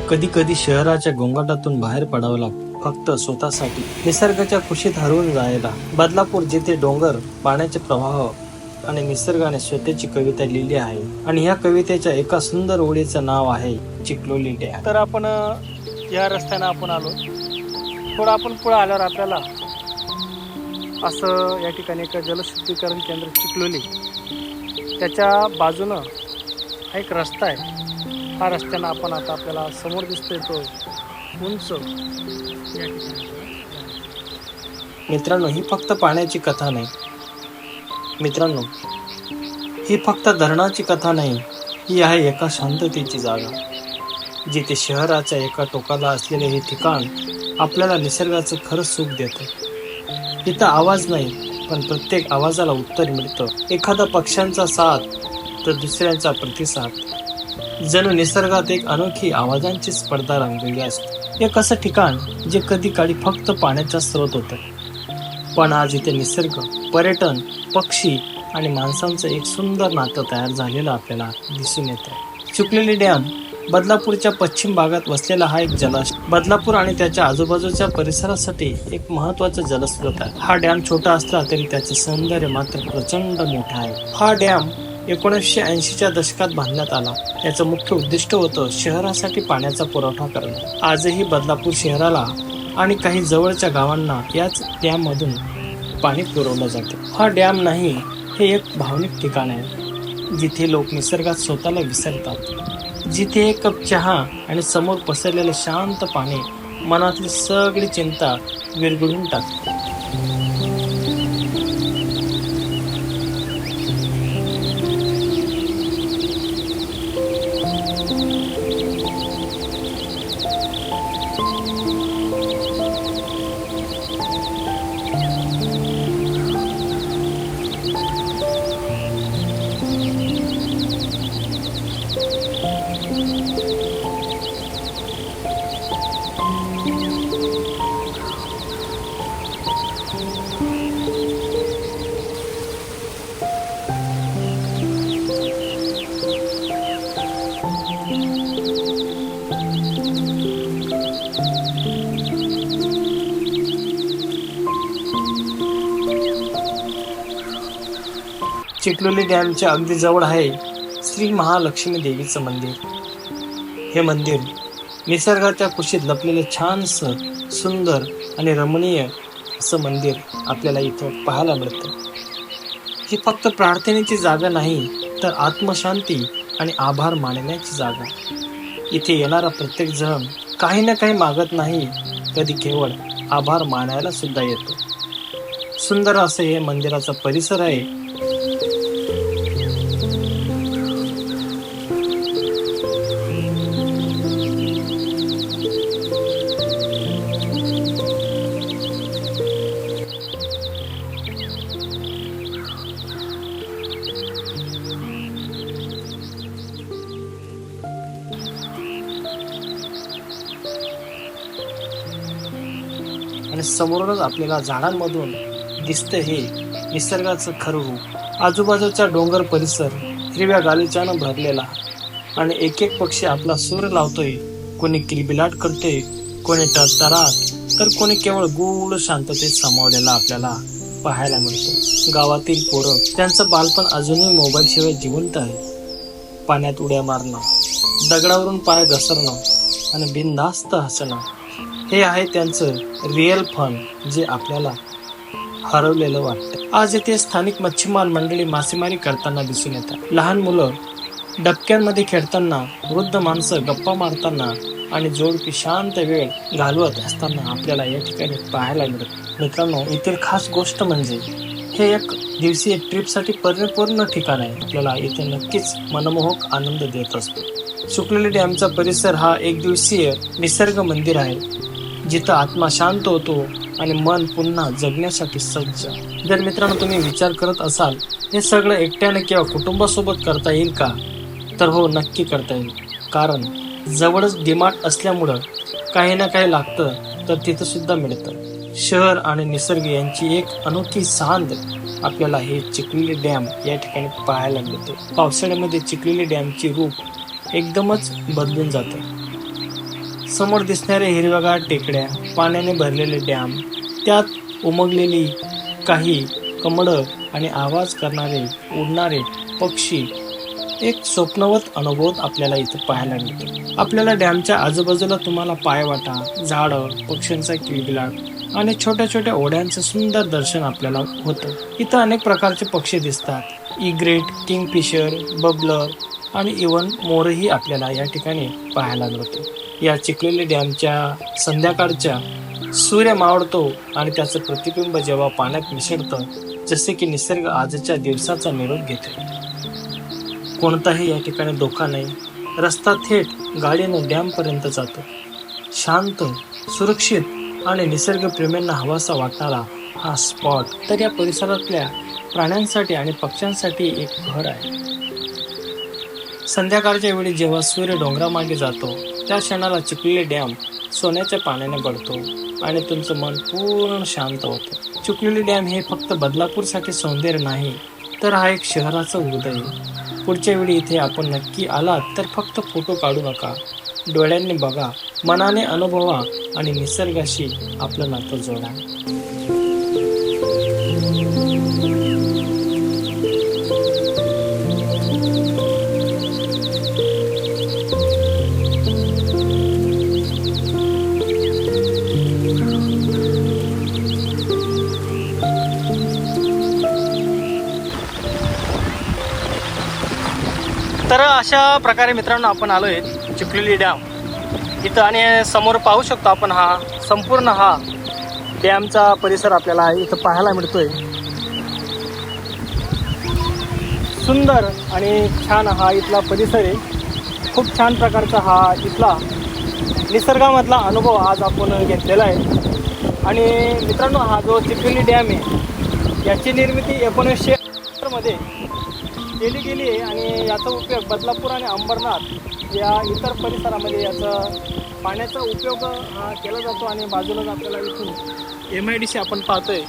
कधी कधी शहराच्या गोंगाटातून बाहेर पडावं लागतं फक्त स्वतःसाठी, निसर्गाच्या कुशीत हरवून जायला. बदलापूर जिथे डोंगर, पाण्याचे प्रवाह आणि निसर्गाने स्वतःची कविता लिहिली आहे, आणि ह्या कवितेच्या एका सुंदर ओळीचं नाव आहे चिखलोली डॅम. तर आपण या रस्त्याने आपण आलो. थोडं आपण पुढे आल्यावर आपल्याला असं या ठिकाणी एक जलशुद्धीकरण केंद्र चिखलोली, त्याच्या बाजूनं हा एक रस्ता आहे. हा रस्त्यानं आपण आता आपल्याला समोर दिसतोय तो उंच या ठिकाणी. मित्रांनो, ही फक्त पाण्याची कथा नाही. मित्रांनो, ही फक्त धरणाची कथा नाही. ही आहे एका शांततेची जागा, जिथे शहराच्या एका टोकाला असलेले हे ठिकाण आपल्याला निसर्गाचं खरं सुख देतं. इथं आवाज नाही, पण प्रत्येक आवाजाला उत्तर मिळतं. एखादा पक्ष्यांचा साथ तर दुसऱ्यांचा प्रतिसाद. जणू निसर्गात एक अनोखी आवाजांची स्पर्धा रंगलेली असते. एक असं ठिकाण जे कधी काळी फक्त पाण्याचा स्रोत होतं, पण आज इथे निसर्ग, पर्यटन, पक्षी आणि माणसांचं एक सुंदर नातं तयार झालेलं आपल्याला दिसून येतं. चिखलोली डॅम बदलापूरच्या पश्चिम भागात वसलेला हा एक जलाशय. बदलापूर आणि त्याच्या आजूबाजूच्या परिसरासाठी एक महत्त्वाचा जलस्रोत आहे. हा डॅम छोटा असला तरी त्याचे सौंदर्य मात्र प्रचंड मोठे आहे. हा डॅम 1980च्या दशकात बांधण्यात आला. याचं मुख्य उद्दिष्ट होतं शहरासाठी पाण्याचा पुरवठा करणं. आजही बदलापूर शहराला आणि काही जवळच्या गावांना याच डॅम मधून पाणी पुरवलं जाते. हा डॅम नाही, हे एक भावनिक ठिकाण आहे, जिथे लोक निसर्गात स्वतःला विसरतात. जिथे एक कप चहा आणि समोर पसरलेलं शांत पाणी मनातली सगळी चिंता विरघळून टाकते. चिखलोली डॅमच्या अगदी जवळ आहे श्री महालक्ष्मी देवीचं मंदिर. हे मंदिर निसर्गाच्या कुशीत लपलेलं छानसं, सुंदर आणि रमणीय असं मंदिर आपल्याला इथं पाहायला मिळतं. ही फक्त प्रार्थनेची जागा नाही, तर आत्मशांती आणि आभार मानण्याची जागा. इथे येणारा प्रत्येक जण काही ना काही मागत नाही, कधी केवळ आभार मानायला सुद्धा येतो. सुंदर असं हे मंदिराचा परिसर आहे. आणि समोरच आपल्याला झाडांमधून दिसतं हे निसर्गाचं खरं रूप. आजूबाजूचा डोंगर परिसर हिरव्या गालिच्यानं भरलेला, आणि एक एक पक्षी आपला सूर लावतोय. कोणी किलबिलाट करतोय, कोणी टरटराट, तर कोणी केवळ गूढ शांततेत सामावलेला आपल्याला पाहायला मिळतो. गावातील पोरं, त्यांचं बालपण अजूनही मोबाईल शिवाय जिवंत आहे. पाण्यात उड्या मारणं, दगडावरून पाय घसरणं आणि बिनधास्त हसणं, हे आहे त्यांचं रिअल फन, जे आपल्याला हरवलेलं वाटतं. आज येथे स्थानिक मच्छीमार मंडळी मासेमारी करताना दिसून येतात. लहान मुलं डबक्यांमध्ये खेळताना, वृद्ध माणसं गप्पा मारताना आणि जोडपी शांत वेळ घालवत असताना आपल्याला या ठिकाणी पाहायला मिळतं. मित्रांनो, येथील खास गोष्ट म्हणजे हे एक दिवसीय ट्रिपसाठी परिपूर्ण ठिकाण आहे. आपल्याला इथे नक्कीच मनमोहक आनंद देत असतो. चिखलोली डॅमचा परिसर हा एक दिवसीय निसर्ग मंदिर आहे, जिथं आत्मा शांत होतो आणि मन पुन्हा जगण्यासाठी सज्ज. जर मित्रांनो तुम्ही विचार करत असाल हे सगळं एकट्याने किंवा कुटुंबासोबत करता येईल का, तर हो, नक्की करता येईल. कारण जवळच डिमार्ट असल्यामुळं काही ना काही लागतं तर तिथं सुद्धा मिळतं. शहर आणि निसर्ग यांची एक अनोखी सांद आपल्याला हे चिखलोली डॅम या ठिकाणी पाहायला मिळते. पावसाळ्यामध्ये चिखलोली डॅमची रूप एकदमच बदलून जातं. समोर दिसणारे हिरव्यागार टेकड्या, पाण्याने भरलेले डॅम, त्यात उमगलेली काही कमळं आणि आवाज करणारे उडणारे पक्षी, एक स्वप्नवत अनुभव आपल्याला इथं पाहायला मिळतो. आपल्याला डॅमच्या आजूबाजूला तुम्हाला पायवाटा, झाडं, पक्ष्यांचा किलबिलाट आणि छोट्या छोट्या ओढ्यांचं सुंदर दर्शन आपल्याला होतं. इथं अनेक प्रकारचे पक्षी दिसतात. इग्रेट, किंगफिशर, बबलर आणि इव्हन मोरही आपल्याला या ठिकाणी पाहायला मिळतो. या चिखलोली डॅमच्या संध्याकाळच्या सूर्य मावळतो आणि त्याचं प्रतिबिंब जेव्हा पाण्यात मिसळतं, जसे की निसर्ग आजच्या दिवसाचा निरोप घेतो. कोणताही या ठिकाणी धोका नाही. रस्ता थेट गाडीनं डॅमपर्यंत जातो. शांत, सुरक्षित आणि निसर्गप्रेमींना हवासा वाटणारा हा स्पॉट तर या परिसरातल्या प्राण्यांसाठी आणि पक्ष्यांसाठी एक घर आहे. संध्याकाळच्या वेळी जेव्हा सूर्य डोंगरामागे जातो, त्या क्षणाला चिखलोली डॅम सोन्याच्या पाण्याने भरतो आणि तुमचं मन पूर्ण शांत होतं. चिखलोली डॅम हे फक्त बदलापूरसाठी सौंदर्य नाही, तर हा एक शहराचं हृदय. पुढच्या वेळी इथे आपण नक्की आलात तर फक्त फोटो काढू नका, डोळ्यांनी बघा, मनाने अनुभवा आणि निसर्गाशी आपलं नातं जोडा. तर अशा प्रकारे मित्रांनो आपण आलोय चिखलोली डॅम इथं आणि समोर पाहू शकतो आपण हा संपूर्ण हा डॅमचा परिसर आपल्याला इथं पाहायला मिळतोय. सुंदर आणि छान हा इथला परिसर आहे. खूप छान प्रकारचा हा इथला निसर्गामधला अनुभव आज आपण घेतलेला आहे. आणि मित्रांनो हा जो चिखलोली डॅम आहे याची निर्मिती 1970 मध्ये केली गेली आहे आणि याचा उपयोग बदलापूर आणि अंबरनाथ या इतर परिसरामध्ये याचा पाण्याचा उपयोग हा केला जातो. आणि बाजूलाच आपल्याला इथून MIDC आपण पाहतोय.